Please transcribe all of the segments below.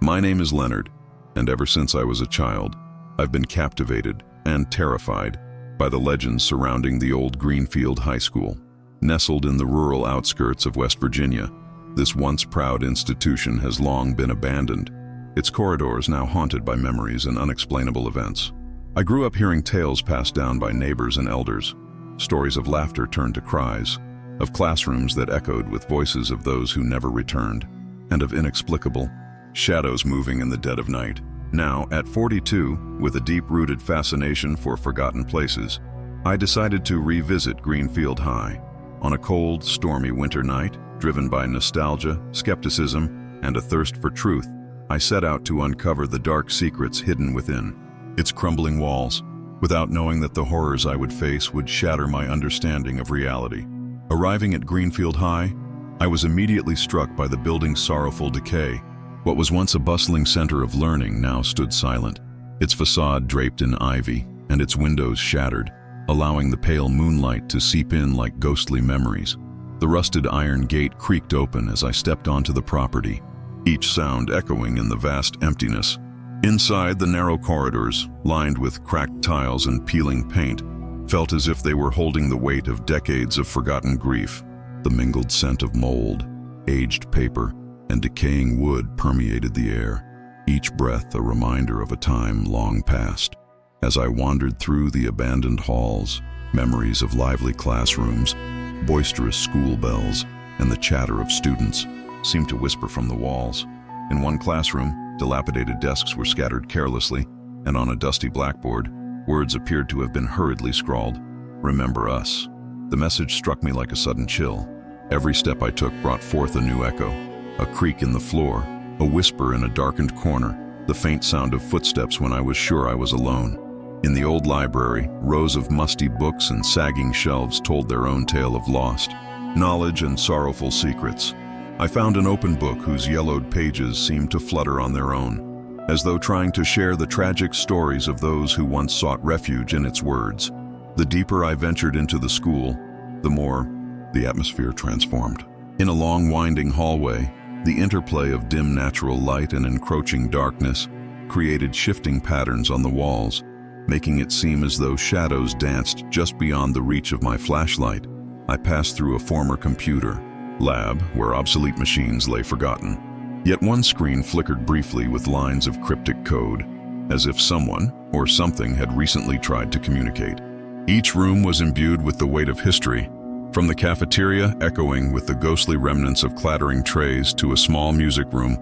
My name is Leonard, and ever since I was a child, I've been captivated and terrified by the legends surrounding the old Greenfield High School. Nestled in the rural outskirts of West Virginia, this once proud institution has long been abandoned, its corridors now haunted by memories and unexplainable events. I grew up hearing tales passed down by neighbors and elders, stories of laughter turned to cries, of classrooms that echoed with voices of those who never returned, and of inexplicable shadows moving in the dead of night. Now, at 42, with a deep-rooted fascination for forgotten places, I decided to revisit Greenfield High. On a cold, stormy winter night, driven by nostalgia, skepticism, and a thirst for truth, I set out to uncover the dark secrets hidden within its crumbling walls, without knowing that the horrors I would face would shatter my understanding of reality. Arriving at Greenfield High, I was immediately struck by the building's sorrowful decay. What was once a bustling center of learning now stood silent, its facade draped in ivy and its windows shattered, allowing the pale moonlight to seep in like ghostly memories. The rusted iron gate creaked open as I stepped onto the property, each sound echoing in the vast emptiness. Inside, the narrow corridors, lined with cracked tiles and peeling paint, felt as if they were holding the weight of decades of forgotten grief. The mingled scent of mold, aged paper, and decaying wood permeated the air, each breath a reminder of a time long past. As I wandered through the abandoned halls, memories of lively classrooms, boisterous school bells, and the chatter of students seemed to whisper from the walls. In one classroom, dilapidated desks were scattered carelessly, and on a dusty blackboard, words appeared to have been hurriedly scrawled. "Remember us." The message struck me like a sudden chill. Every step I took brought forth a new echo, a creak in the floor, a whisper in a darkened corner, the faint sound of footsteps when I was sure I was alone. In the old library, rows of musty books and sagging shelves told their own tale of lost knowledge and sorrowful secrets. I found an open book whose yellowed pages seemed to flutter on their own, as though trying to share the tragic stories of those who once sought refuge in its words. The deeper I ventured into the school, the more the atmosphere transformed. In a long winding hallway, the interplay of dim natural light and encroaching darkness created shifting patterns on the walls, making it seem as though shadows danced just beyond the reach of my flashlight. I passed through a former computer lab where obsolete machines lay forgotten. Yet one screen flickered briefly with lines of cryptic code, as if someone or something had recently tried to communicate. Each room was imbued with the weight of history, from the cafeteria echoing with the ghostly remnants of clattering trays to a small music room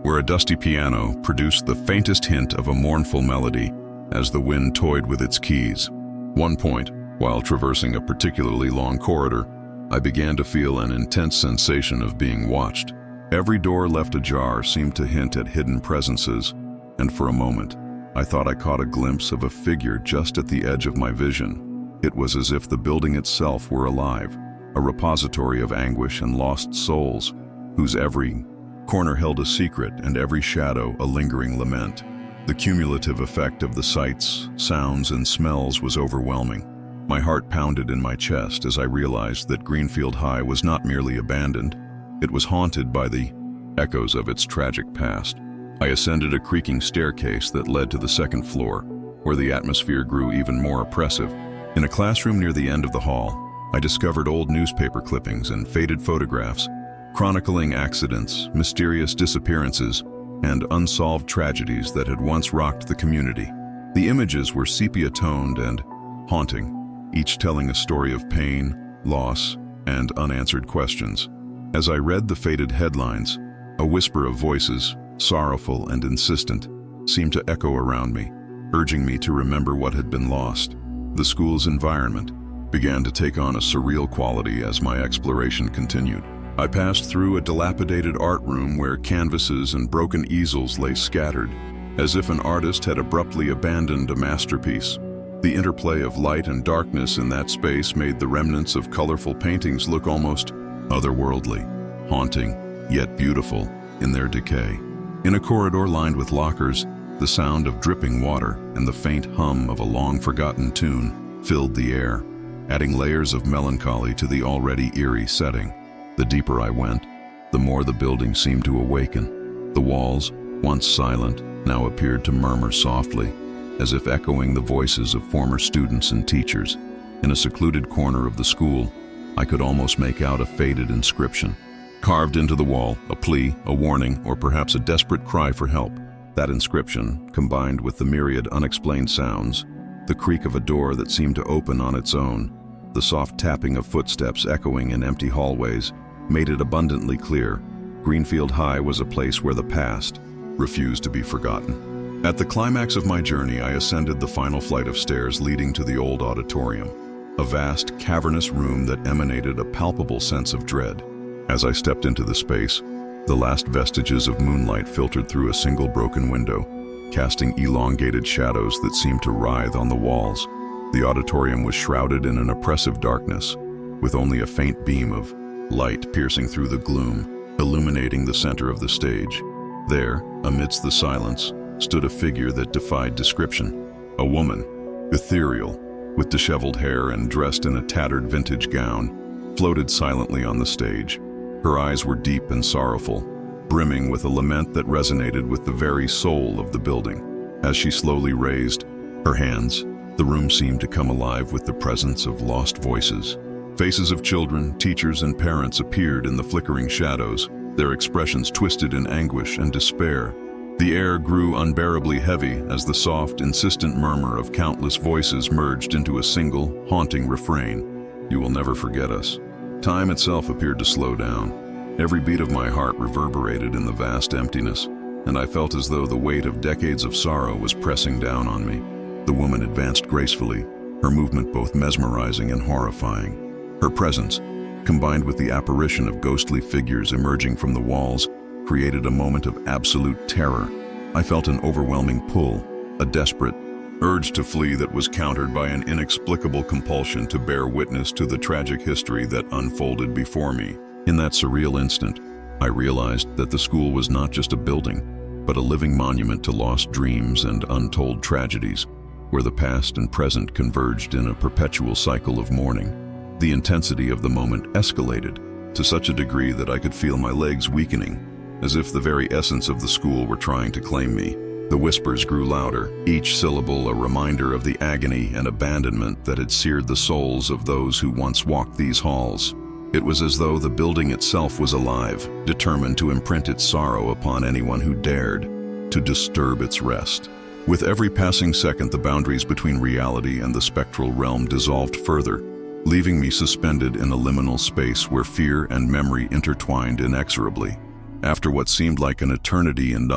where a dusty piano produced the faintest hint of a mournful melody as the wind toyed with its keys. One point, while traversing a particularly long corridor, I began to feel an intense sensation of being watched. Every door left ajar seemed to hint at hidden presences, and for a moment, I thought I caught a glimpse of a figure just at the edge of my vision. It was as if the building itself were alive, a repository of anguish and lost souls, whose every corner held a secret and every shadow a lingering lament. The cumulative effect of the sights, sounds, and smells was overwhelming. My heart pounded in my chest as I realized that Greenfield High was not merely abandoned, it was haunted by the echoes of its tragic past. I ascended a creaking staircase that led to the second floor, where the atmosphere grew even more oppressive. In a classroom near the end of the hall, I discovered old newspaper clippings and faded photographs, chronicling accidents, mysterious disappearances, and unsolved tragedies that had once rocked the community. The images were sepia-toned and haunting, each telling a story of pain, loss, and unanswered questions. As I read the faded headlines, a whisper of voices, sorrowful and insistent, seemed to echo around me, urging me to remember what had been lost. The school's environment began to take on a surreal quality as my exploration continued. I passed through a dilapidated art room where canvases and broken easels lay scattered, as if an artist had abruptly abandoned a masterpiece. The interplay of light and darkness in that space made the remnants of colorful paintings look almost otherworldly, haunting, yet beautiful in their decay. In a corridor lined with lockers, the sound of dripping water and the faint hum of a long-forgotten tune filled the air, adding layers of melancholy to the already eerie setting. The deeper I went, the more the building seemed to awaken. The walls, once silent, now appeared to murmur softly, as if echoing the voices of former students and teachers. In a secluded corner of the school, I could almost make out a faded inscription. Carved into the wall, a plea, a warning, or perhaps a desperate cry for help. That inscription, combined with the myriad unexplained sounds, the creak of a door that seemed to open on its own, the soft tapping of footsteps echoing in empty hallways, made it abundantly clear Greenfield High was a place where the past refused to be forgotten. At the climax of my journey, I ascended the final flight of stairs leading to the old auditorium, a vast, cavernous room that emanated a palpable sense of dread. As I stepped into the space, the last vestiges of moonlight filtered through a single broken window, casting elongated shadows that seemed to writhe on the walls. The auditorium was shrouded in an oppressive darkness, with only a faint beam of light piercing through the gloom, illuminating the center of the stage. There, amidst the silence, stood a figure that defied description. A woman, ethereal, with disheveled hair and dressed in a tattered vintage gown, floated silently on the stage. Her eyes were deep and sorrowful, brimming with a lament that resonated with the very soul of the building. As she slowly raised her hands, the room seemed to come alive with the presence of lost voices. Faces of children, teachers, and parents appeared in the flickering shadows, their expressions twisted in anguish and despair. The air grew unbearably heavy as the soft, insistent murmur of countless voices merged into a single, haunting refrain. "You will never forget us." Time itself appeared to slow down. Every beat of my heart reverberated in the vast emptiness, and I felt as though the weight of decades of sorrow was pressing down on me. The woman advanced gracefully, her movement both mesmerizing and horrifying. Her presence, combined with the apparition of ghostly figures emerging from the walls, created a moment of absolute terror. I felt an overwhelming pull, a desperate urge to flee that was countered by an inexplicable compulsion to bear witness to the tragic history that unfolded before me. In that surreal instant, I realized that the school was not just a building, but a living monument to lost dreams and untold tragedies, where the past and present converged in a perpetual cycle of mourning. The intensity of the moment escalated to such a degree that I could feel my legs weakening, as if the very essence of the school were trying to claim me. The whispers grew louder, each syllable a reminder of the agony and abandonment that had seared the souls of those who once walked these halls. It was as though the building itself was alive, determined to imprint its sorrow upon anyone who dared to disturb its rest. With every passing second, the boundaries between reality and the spectral realm dissolved further, leaving me suspended in a liminal space where fear and memory intertwined inexorably. After what seemed like an eternity in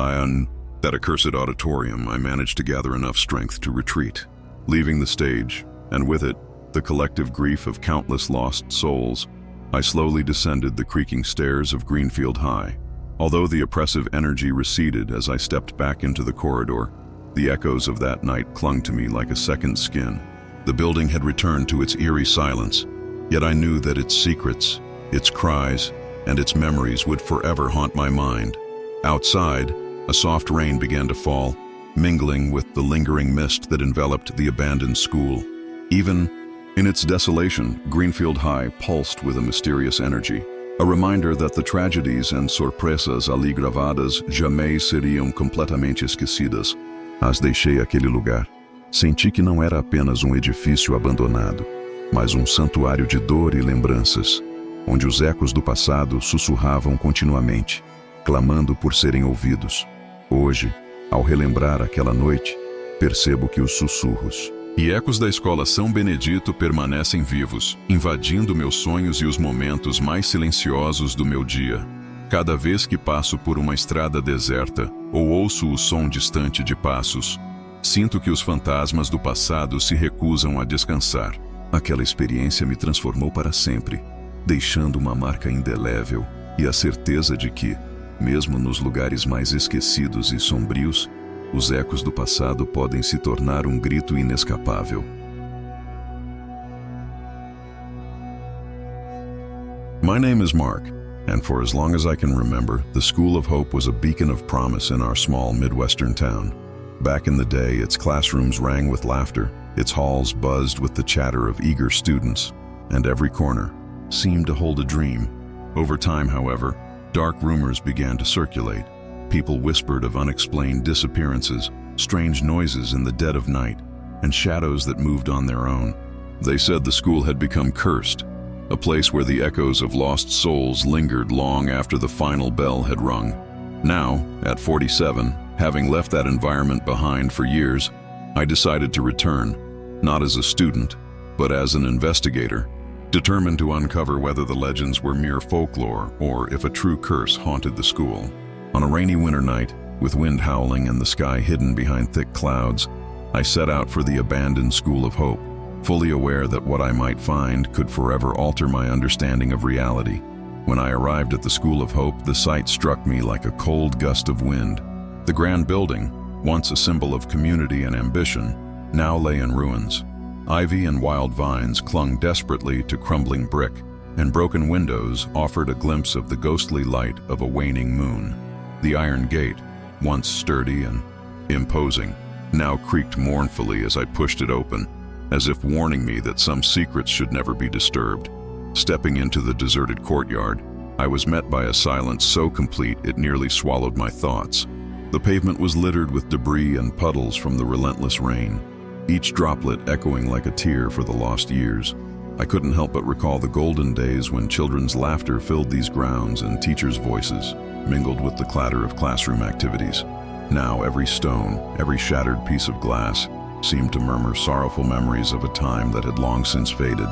that accursed auditorium, I managed to gather enough strength to retreat. Leaving the stage, and with it, the collective grief of countless lost souls, I slowly descended the creaking stairs of Greenfield High. Although the oppressive energy receded as I stepped back into the corridor, the echoes of that night clung to me like a second skin. The building had returned to its eerie silence, yet I knew that its secrets, its cries, and its memories would forever haunt my mind. Outside, a soft rain began to fall, mingling with the lingering mist that enveloped the abandoned school. Even in its desolation, Greenfield High pulsed with a mysterious energy, a reminder that the tragedies and sorpresas ali gravadas jamais seriam completamente esquecidas. As deixei aquele lugar, senti que não era apenas edifício abandonado, mas santuário de dor e lembranças, onde os ecos do passado sussurravam continuamente, clamando por serem ouvidos. Hoje, ao relembrar aquela noite, percebo que os sussurros e ecos da escola São Benedito permanecem vivos, invadindo meus sonhos e os momentos mais silenciosos do meu dia. Cada vez que passo por uma estrada deserta ou ouço o som distante de passos, sinto que os fantasmas do passado se recusam a descansar. Aquela experiência me transformou para sempre, deixando uma marca indelével e a certeza de que, mesmo nos lugares mais esquecidos e sombrios, os ecos do passado podem se tornar grito inescapável. My name is Mark, and for as long as I can remember, the School of Hope was a beacon of promise in our small Midwestern town. Back in the day, its classrooms rang with laughter, its halls buzzed with the chatter of eager students, and every corner seemed to hold a dream. Over time, however, dark rumors began to circulate. People whispered of unexplained disappearances, strange noises in the dead of night, and shadows that moved on their own. They said the school had become cursed, a place where the echoes of lost souls lingered long after the final bell had rung. Now, at 47, having left that environment behind for years, I decided to return, not as a student, but as an investigator, determined to uncover whether the legends were mere folklore or if a true curse haunted the school. On a rainy winter night, with wind howling and the sky hidden behind thick clouds, I set out for the abandoned School of Hope, fully aware that what I might find could forever alter my understanding of reality. When I arrived at the School of Hope, the sight struck me like a cold gust of wind. The grand building, once a symbol of community and ambition, now lay in ruins. Ivy and wild vines clung desperately to crumbling brick, and broken windows offered a glimpse of the ghostly light of a waning moon. The iron gate, once sturdy and imposing, now creaked mournfully as I pushed it open, as if warning me that some secrets should never be disturbed. Stepping into the deserted courtyard, I was met by a silence so complete it nearly swallowed my thoughts. The pavement was littered with debris and puddles from the relentless rain, each droplet echoing like a tear for the lost years. I couldn't help but recall the golden days when children's laughter filled these grounds and teachers' voices mingled with the clatter of classroom activities. Now every stone, every shattered piece of glass, seemed to murmur sorrowful memories of a time that had long since faded.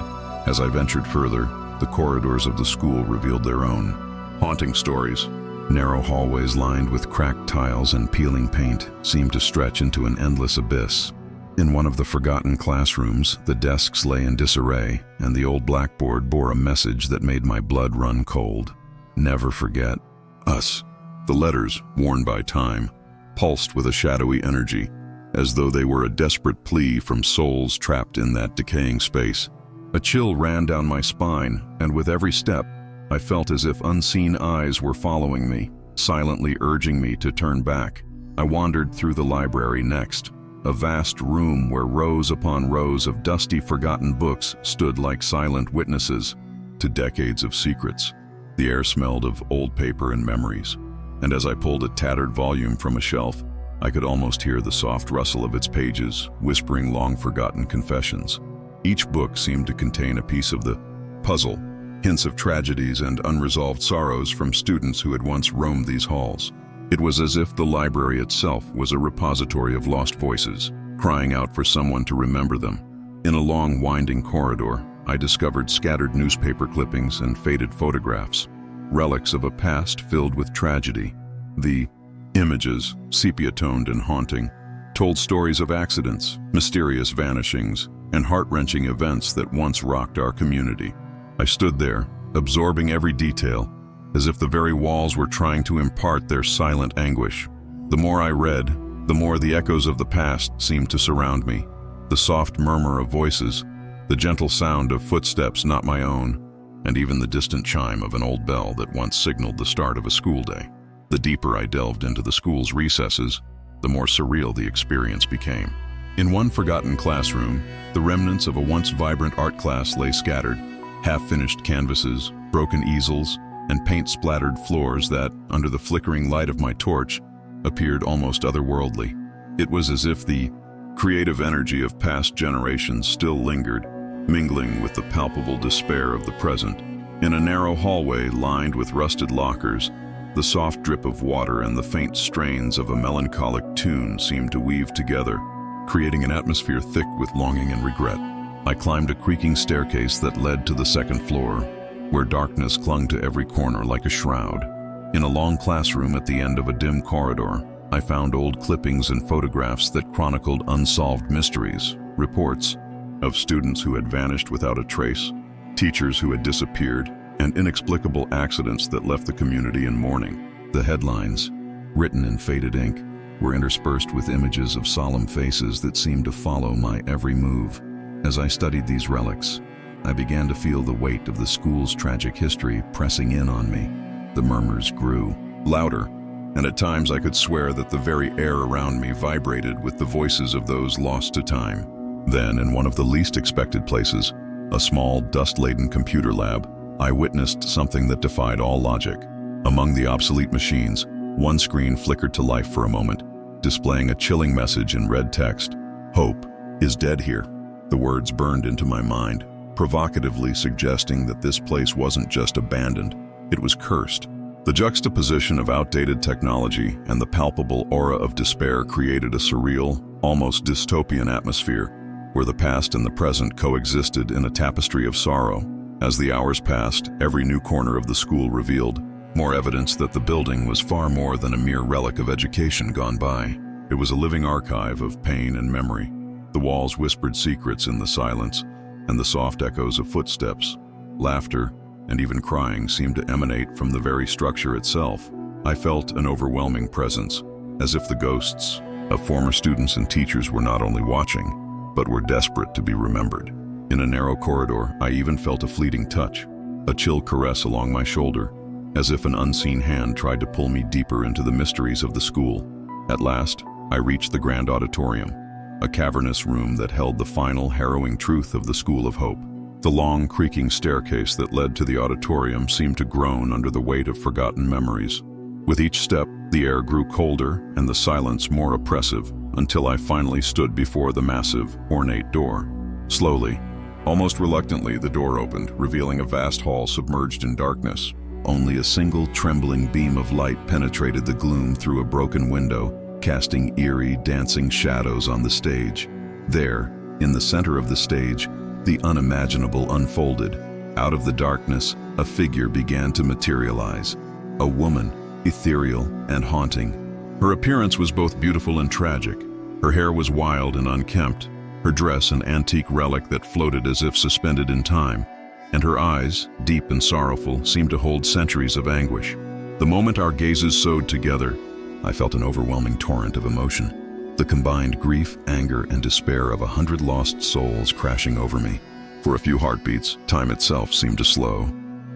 As I ventured further, the corridors of the school revealed their own haunting stories. Narrow hallways lined with cracked tiles and peeling paint seemed to stretch into an endless abyss. In one of the forgotten classrooms, the desks lay in disarray, and the old blackboard bore a message that made my blood run cold. Never forget us. The letters, worn by time, pulsed with a shadowy energy, as though they were a desperate plea from souls trapped in that decaying space. A chill ran down my spine, and with every step, I felt as if unseen eyes were following me, silently urging me to turn back. I wandered through the library next, a vast room where rows upon rows of dusty, forgotten books stood like silent witnesses to decades of secrets. The air smelled of old paper and memories, and as I pulled a tattered volume from a shelf, I could almost hear the soft rustle of its pages, whispering long-forgotten confessions. Each book seemed to contain a piece of the puzzle, hints of tragedies and unresolved sorrows from students who had once roamed these halls. It was as if the library itself was a repository of lost voices, crying out for someone to remember them. In a long, winding corridor, I discovered scattered newspaper clippings and faded photographs, relics of a past filled with tragedy. The images, sepia-toned and haunting, told stories of accidents, mysterious vanishings, and heart-wrenching events that once rocked our community. I stood there, absorbing every detail, as if the very walls were trying to impart their silent anguish. The more I read, the more the echoes of the past seemed to surround me. The soft murmur of voices, the gentle sound of footsteps not my own, and even the distant chime of an old bell that once signaled the start of a school day. The deeper I delved into the school's recesses, the more surreal the experience became. In one forgotten classroom, the remnants of a once vibrant art class lay scattered, half-finished canvases, broken easels, and paint-splattered floors that, under the flickering light of my torch, appeared almost otherworldly. It was as if the creative energy of past generations still lingered, mingling with the palpable despair of the present. In a narrow hallway lined with rusted lockers, the soft drip of water and the faint strains of a melancholic tune seemed to weave together, creating an atmosphere thick with longing and regret. I climbed a creaking staircase that led to the second floor, where darkness clung to every corner like a shroud. In a long classroom at the end of a dim corridor, I found old clippings and photographs that chronicled unsolved mysteries, reports of students who had vanished without a trace, teachers who had disappeared, and inexplicable accidents that left the community in mourning. The headlines, written in faded ink, were interspersed with images of solemn faces that seemed to follow my every move. As I studied these relics, I began to feel the weight of the school's tragic history pressing in on me. The murmurs grew louder, and at times I could swear that the very air around me vibrated with the voices of those lost to time. Then, in one of the least expected places, a small, dust-laden computer lab, I witnessed something that defied all logic. Among the obsolete machines, One screen flickered to life for a moment, displaying a chilling message in red text. "Hope is dead here." The words burned into my mind, provocatively suggesting that this place wasn't just abandoned, it was cursed. The juxtaposition of outdated technology and the palpable aura of despair created a surreal, almost dystopian atmosphere, where the past and the present coexisted in a tapestry of sorrow. As the hours passed, every new corner of the school revealed more evidence that the building was far more than a mere relic of education gone by. It was a living archive of pain and memory. The walls whispered secrets in the silence, and the soft echoes of footsteps, laughter, and even crying seemed to emanate from the very structure itself. I felt an overwhelming presence, as if the ghosts of former students and teachers were not only watching, but were desperate to be remembered. In a narrow corridor, I even felt a fleeting touch, a chill caress along my shoulder, as if an unseen hand tried to pull me deeper into the mysteries of the school. At last, I reached the grand auditorium, a cavernous room that held the final harrowing truth of the School of Hope. The long, creaking staircase that led to the auditorium seemed to groan under the weight of forgotten memories. With each step, the air grew colder and the silence more oppressive, until I finally stood before the massive, ornate door. Slowly, almost reluctantly, the door opened, revealing a vast hall submerged in darkness. Only a single trembling beam of light penetrated the gloom through a broken window, casting eerie, dancing shadows on the stage. There, in the center of the stage, the unimaginable unfolded. Out of the darkness, a figure began to materialize. A woman, ethereal and haunting. Her appearance was both beautiful and tragic. Her hair was wild and unkempt, her dress an antique relic that floated as if suspended in time, and her eyes, deep and sorrowful, seemed to hold centuries of anguish. The moment our gazes sewed together, I felt an overwhelming torrent of emotion. The combined grief, anger, and despair of 100 lost souls crashing over me. For a few heartbeats, time itself seemed to slow,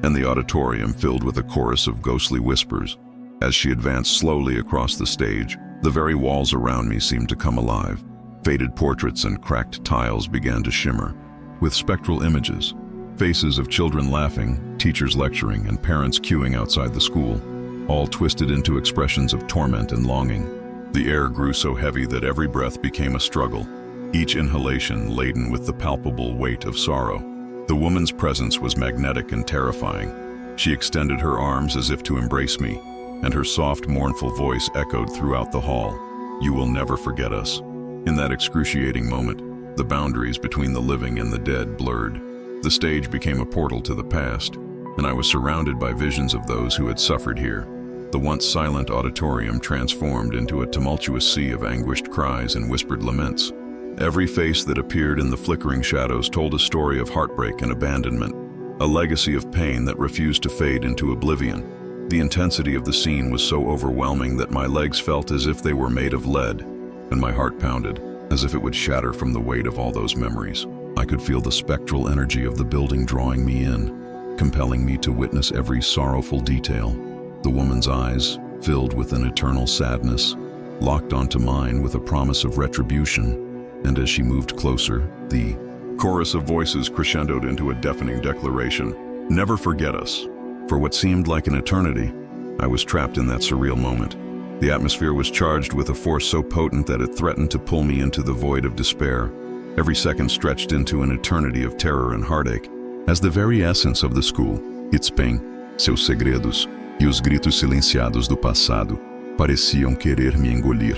and the auditorium filled with a chorus of ghostly whispers. As she advanced slowly across the stage, the very walls around me seemed to come alive. Faded portraits and cracked tiles began to shimmer, with spectral images. Faces of children laughing, teachers lecturing, and parents queuing outside the school, all twisted into expressions of torment and longing. The air grew so heavy that every breath became a struggle, each inhalation laden with the palpable weight of sorrow. The woman's presence was magnetic and terrifying. She extended her arms as if to embrace me, and her soft, mournful voice echoed throughout the hall. "You will never forget us." In that excruciating moment, the boundaries between the living and the dead blurred. The stage became a portal to the past, and I was surrounded by visions of those who had suffered here. The once silent auditorium transformed into a tumultuous sea of anguished cries and whispered laments. Every face that appeared in the flickering shadows told a story of heartbreak and abandonment, a legacy of pain that refused to fade into oblivion. The intensity of the scene was so overwhelming that my legs felt as if they were made of lead, and my heart pounded, as if it would shatter from the weight of all those memories. I could feel the spectral energy of the building drawing me in, compelling me to witness every sorrowful detail. The woman's eyes, filled with an eternal sadness, locked onto mine with a promise of retribution, and as she moved closer, the chorus of voices crescendoed into a deafening declaration. Never forget us. For what seemed like an eternity, I was trapped in that surreal moment. The atmosphere was charged with a force so potent that it threatened to pull me into the void of despair. Every second stretched into an eternity of terror and heartache, as the very essence of the school, its pain, seus segredos, e os gritos silenciados do passado pareciam querer me engolir.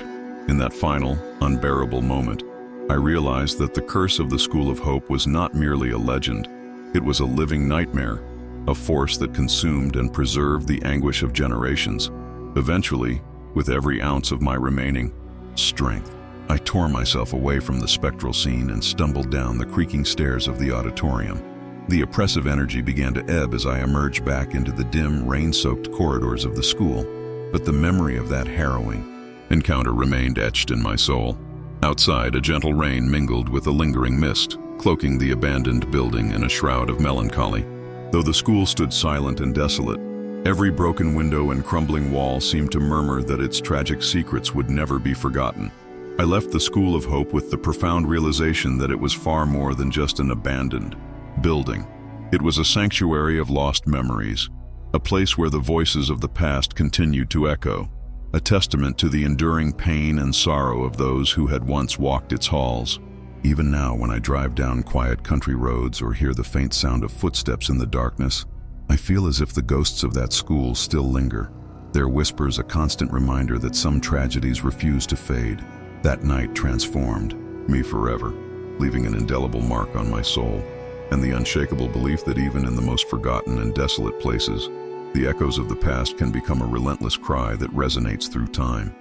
In that final, unbearable moment, I realized that the curse of the School of Hope was not merely a legend. It was a living nightmare, a force that consumed and preserved the anguish of generations. Eventually, with every ounce of my remaining strength, I tore myself away from the spectral scene and stumbled down the creaking stairs of the auditorium. The oppressive energy began to ebb as I emerged back into the dim, rain-soaked corridors of the school, but the memory of that harrowing encounter remained etched in my soul. Outside, a gentle rain mingled with a lingering mist, cloaking the abandoned building in a shroud of melancholy. Though the school stood silent and desolate, every broken window and crumbling wall seemed to murmur that its tragic secrets would never be forgotten. I left the School of Hope with the profound realization that it was far more than just an abandoned building. It was a sanctuary of lost memories, a place where the voices of the past continued to echo. a testament to the enduring pain and sorrow of those who had once walked its halls. Even now, when I drive down quiet country roads or hear the faint sound of footsteps in the darkness, I feel as if the ghosts of that school still linger, their whispers a constant reminder that some tragedies refuse to fade. That night transformed me forever, leaving an indelible mark on my soul, and the unshakable belief that even in the most forgotten and desolate places, the echoes of the past can become a relentless cry that resonates through time.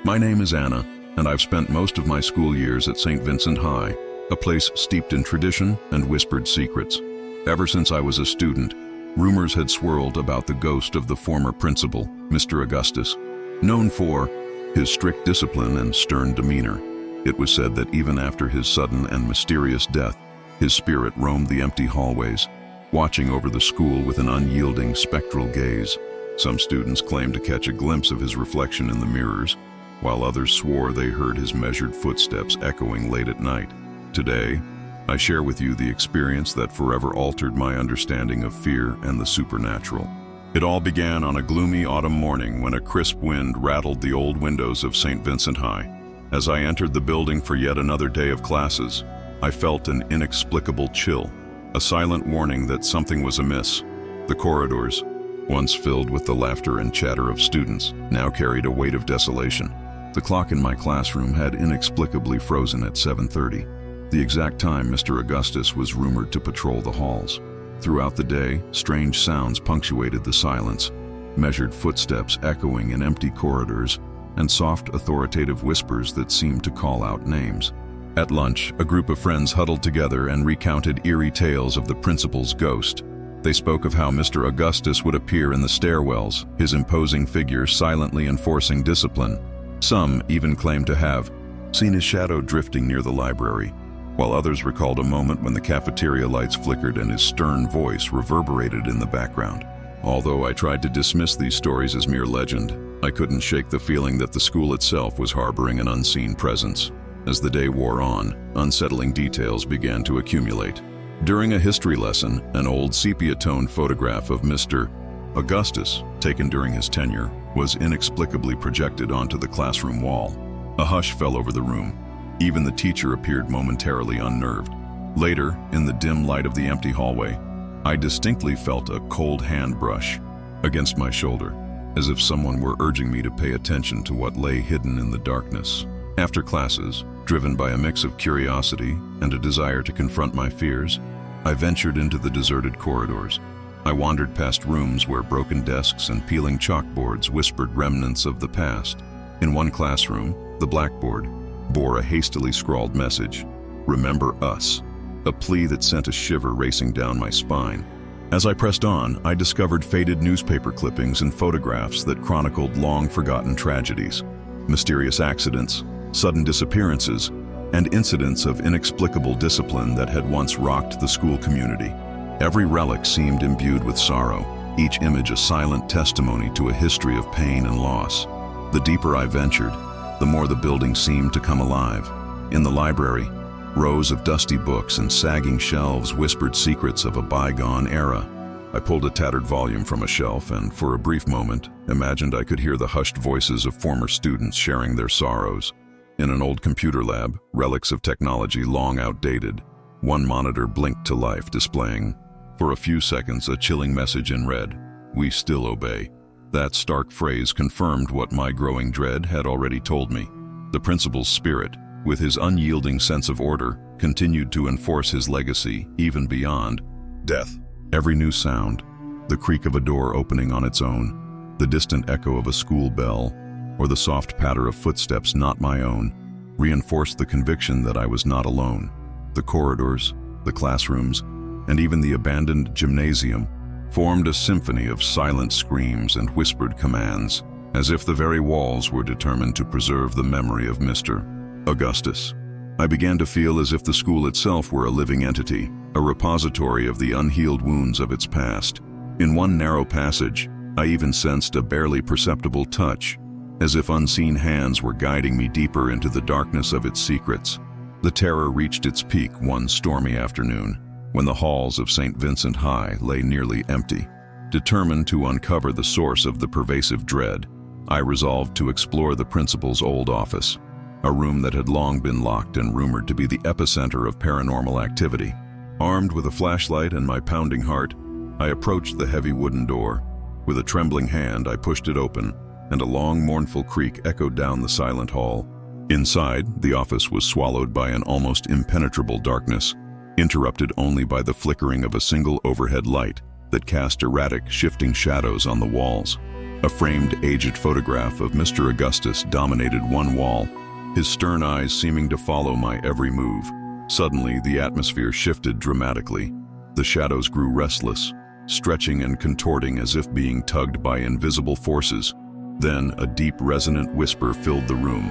My name is Anna, and I've spent most of my school years at St. Vincent High, a place steeped in tradition and whispered secrets. Ever since I was a student, rumors had swirled about the ghost of the former principal, Mr. Augustus. Known for his strict discipline and stern demeanor, it was said that even after his sudden and mysterious death, his spirit roamed the empty hallways, watching over the school with an unyielding, spectral gaze. Some students claimed to catch a glimpse of his reflection in the mirrors, while others swore they heard his measured footsteps echoing late at night. Today, I share with you the experience that forever altered my understanding of fear and the supernatural. It all began on a gloomy autumn morning when a crisp wind rattled the old windows of St. Vincent High. As I entered the building for yet another day of classes, I felt an inexplicable chill, a silent warning that something was amiss. The corridors, once filled with the laughter and chatter of students, now carried a weight of desolation. The clock in my classroom had inexplicably frozen at 7:30, the exact time Mr. Augustus was rumored to patrol the halls. Throughout the day, strange sounds punctuated the silence, measured footsteps echoing in empty corridors, and soft, authoritative whispers that seemed to call out names. At lunch, a group of friends huddled together and recounted eerie tales of the principal's ghost. They spoke of how Mr. Augustus would appear in the stairwells, his imposing figure silently enforcing discipline. Some even claimed to have seen his shadow drifting near the library, while others recalled a moment when the cafeteria lights flickered and his stern voice reverberated in the background. Although I tried to dismiss these stories as mere legend, I couldn't shake the feeling that the school itself was harboring an unseen presence. As the day wore on, unsettling details began to accumulate. During a history lesson, an old sepia-toned photograph of Mr. Augustus, taken during his tenure, was inexplicably projected onto the classroom wall. A hush fell over the room. Even the teacher appeared momentarily unnerved. Later, in the dim light of the empty hallway, I distinctly felt a cold hand brush against my shoulder, as if someone were urging me to pay attention to what lay hidden in the darkness. After classes, driven by a mix of curiosity and a desire to confront my fears, I ventured into the deserted corridors. I wandered past rooms where broken desks and peeling chalkboards whispered remnants of the past. In one classroom, the blackboard bore a hastily scrawled message, "Remember us," a plea that sent a shiver racing down my spine. As I pressed on, I discovered faded newspaper clippings and photographs that chronicled long-forgotten tragedies, mysterious accidents, sudden disappearances, and incidents of inexplicable discipline that had once rocked the school community. Every relic seemed imbued with sorrow, each image a silent testimony to a history of pain and loss. The deeper I ventured, the more the building seemed to come alive. In the library, rows of dusty books and sagging shelves whispered secrets of a bygone era. I pulled a tattered volume from a shelf and, for a brief moment, imagined I could hear the hushed voices of former students sharing their sorrows. In an old computer lab, relics of technology long outdated, one monitor blinked to life, displaying, for a few seconds, a chilling message in red, "We still obey." That stark phrase confirmed what my growing dread had already told me. The principal's spirit, with his unyielding sense of order, continued to enforce his legacy even beyond death. Every new sound, the creak of a door opening on its own, the distant echo of a school bell, or the soft patter of footsteps not my own, reinforced the conviction that I was not alone. The corridors, the classrooms, and even the abandoned gymnasium formed a symphony of silent screams and whispered commands, as if the very walls were determined to preserve the memory of Mr. Augustus. I began to feel as if the school itself were a living entity, a repository of the unhealed wounds of its past. In one narrow passage, I even sensed a barely perceptible touch, as if unseen hands were guiding me deeper into the darkness of its secrets. The terror reached its peak one stormy afternoon, when the halls of St. Vincent High lay nearly empty. Determined to uncover the source of the pervasive dread, I resolved to explore the principal's old office, a room that had long been locked and rumored to be the epicenter of paranormal activity. Armed with a flashlight and my pounding heart, I approached the heavy wooden door. With a trembling hand, I pushed it open, and a long, mournful creak echoed down the silent hall. Inside, the office was swallowed by an almost impenetrable darkness, interrupted only by the flickering of a single overhead light that cast erratic, shifting shadows on the walls. A framed, aged photograph of Mr. Augustus dominated one wall, his stern eyes seeming to follow my every move. Suddenly, the atmosphere shifted dramatically. The shadows grew restless, stretching and contorting as if being tugged by invisible forces. Then, a deep, resonant whisper filled the room.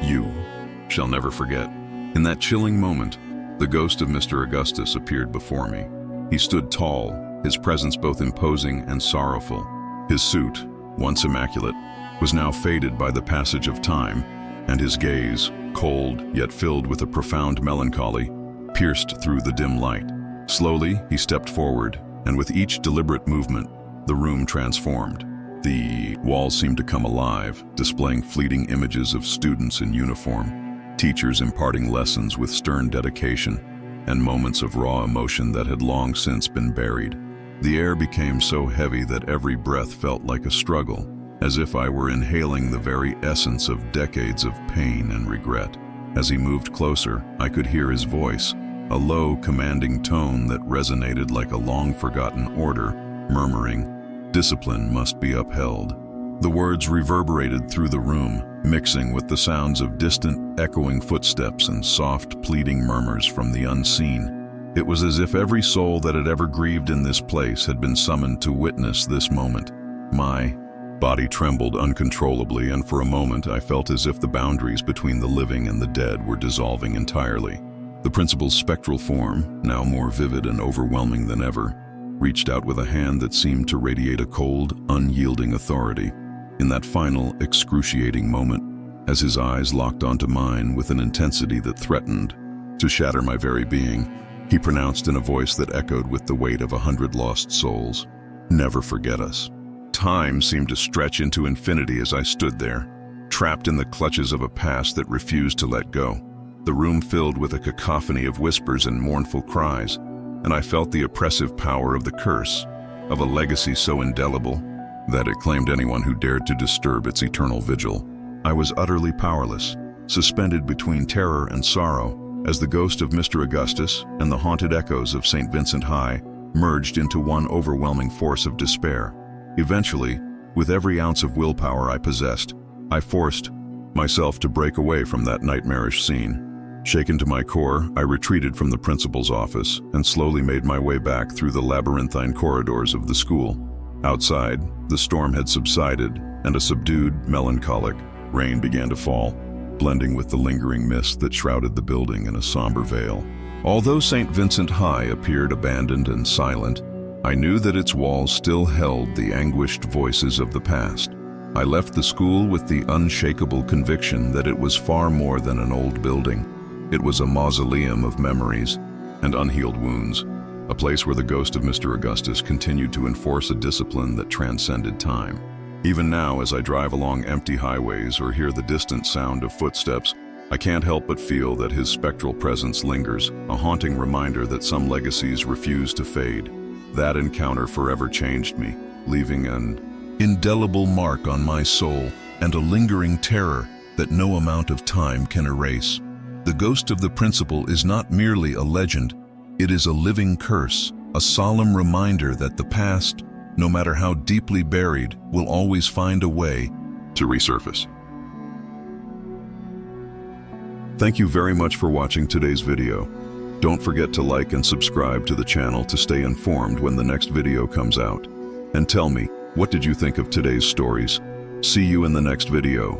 "You shall never forget." In that chilling moment, the ghost of Mr. Augustus appeared before me. He stood tall, his presence both imposing and sorrowful. His suit, once immaculate, was now faded by the passage of time, and his gaze, cold yet filled with a profound melancholy, pierced through the dim light. Slowly, he stepped forward, and with each deliberate movement, the room transformed. The walls seemed to come alive, displaying fleeting images of students in uniform, teachers imparting lessons with stern dedication, and moments of raw emotion that had long since been buried. The air became so heavy that every breath felt like a struggle, as if I were inhaling the very essence of decades of pain and regret. As he moved closer, I could hear his voice, a low, commanding tone that resonated like a long-forgotten order, murmuring, "Discipline must be upheld." The words reverberated through the room, mixing with the sounds of distant, echoing footsteps and soft, pleading murmurs from the unseen. It was as if every soul that had ever grieved in this place had been summoned to witness this moment. My body trembled uncontrollably, and for a moment I felt as if the boundaries between the living and the dead were dissolving entirely. The principal's spectral form, now more vivid and overwhelming than ever, reached out with a hand that seemed to radiate a cold, unyielding authority. In that final, excruciating moment, as his eyes locked onto mine with an intensity that threatened to shatter my very being, he pronounced in a voice that echoed with the weight of 100 lost souls, "Never forget us." Time seemed to stretch into infinity as I stood there, trapped in the clutches of a past that refused to let go. The room filled with a cacophony of whispers and mournful cries, and I felt the oppressive power of the curse, of a legacy so indelible that it claimed anyone who dared to disturb its eternal vigil. I was utterly powerless, suspended between terror and sorrow, as the ghost of Mr. Augustus and the haunted echoes of St. Vincent High merged into one overwhelming force of despair. Eventually, with every ounce of willpower I possessed, I forced myself to break away from that nightmarish scene. Shaken to my core, I retreated from the principal's office and slowly made my way back through the labyrinthine corridors of the school. Outside, the storm had subsided, and a subdued, melancholic rain began to fall, blending with the lingering mist that shrouded the building in a somber veil. Although St. Vincent High appeared abandoned and silent, I knew that its walls still held the anguished voices of the past. I left the school with the unshakable conviction that it was far more than an old building. It was a mausoleum of memories and unhealed wounds, a place where the ghost of Mr. Augustus continued to enforce a discipline that transcended time. Even now, as I drive along empty highways or hear the distant sound of footsteps, I can't help but feel that his spectral presence lingers, a haunting reminder that some legacies refuse to fade. That encounter forever changed me, leaving an indelible mark on my soul and a lingering terror that no amount of time can erase. The ghost of the principal is not merely a legend, it is a living curse, a solemn reminder that the past, no matter how deeply buried, will always find a way to resurface. Thank you very much for watching today's video. Don't forget to like and subscribe to the channel to stay informed when the next video comes out. And tell me, what did you think of today's stories? See you in the next video.